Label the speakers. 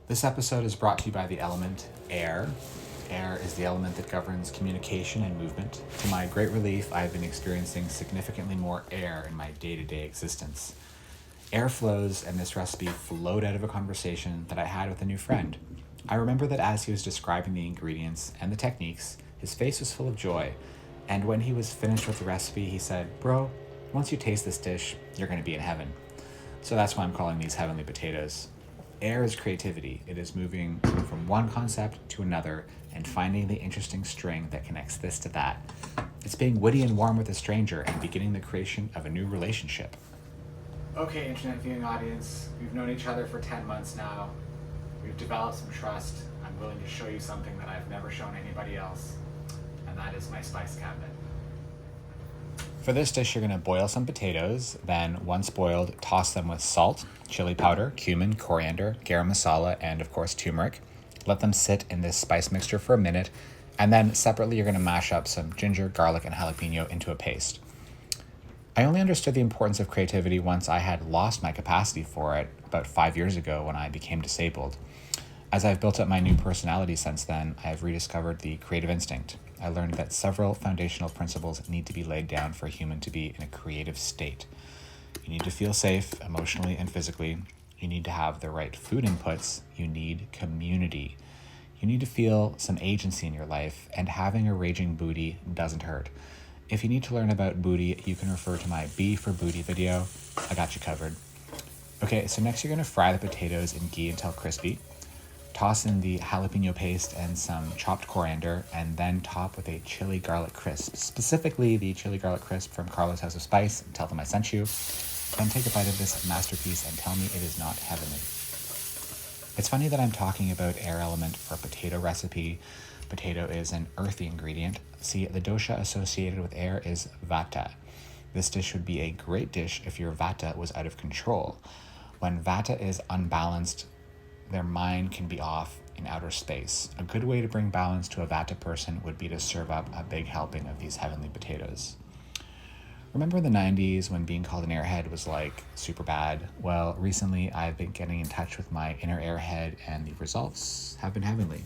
Speaker 1: This episode is brought to you by the element air. Air is the element that governs communication and movement. To my great relief, I have been experiencing significantly more air in my day-to-day existence. Air flows, and this recipe flowed out of a conversation that I had with a new friend. I remember that as he was describing the ingredients and the techniques, his face was full of joy, and when he was finished with the recipe, he said, "Bro, once you taste this dish, you're going to be in heaven." So that's why I'm calling these heavenly potatoes. Air is creativity. It is moving from one concept to another and finding the interesting string that connects this to that. It's being witty and warm with a stranger and beginning the creation of a new relationship. Okay, internet viewing audience, we've known each other for 10 months now. We've developed some trust. I'm willing to show you something that I've never shown anybody else, and that is my spice cabinet. For this dish, you're going to boil some potatoes, then once boiled, toss them with salt, chili powder, cumin, coriander, garam masala, and of course turmeric. Let them sit in this spice mixture for a minute, and then separately you're going to mash up some ginger, garlic, and jalapeno into a paste. I only understood the importance of creativity once I had lost my capacity for it about 5 years ago when I became disabled. As I've built up my new personality since then, I have rediscovered the creative instinct. I learned that several foundational principles need to be laid down for a human to be in a creative state. You need to feel safe emotionally and physically. You need to have the right food inputs. You need community. You need to feel some agency in your life, and having a raging booty doesn't hurt. If you need to learn about booty, you can refer to my B for Booty video. I got you covered. Okay, so next you're going to fry the potatoes in ghee until crispy. Toss in the jalapeno paste and some chopped coriander, and then top with a chili garlic crisp, specifically the chili garlic crisp from Carlos House of Spice, and tell them I sent you. Then take a bite of this masterpiece and tell me it is not heavenly. It's funny that I'm talking about air element for a potato recipe. Potato is an earthy ingredient. See, the dosha associated with air is Vata. This dish would be a great dish if your Vata was out of control. When Vata is unbalanced, their mind can be off in outer space. A good way to bring balance to a Vata person would be to serve up a big helping of these heavenly potatoes. Remember in the 90s when being called an airhead was like super bad? Well, recently I've been getting in touch with my inner airhead and the results have been heavenly.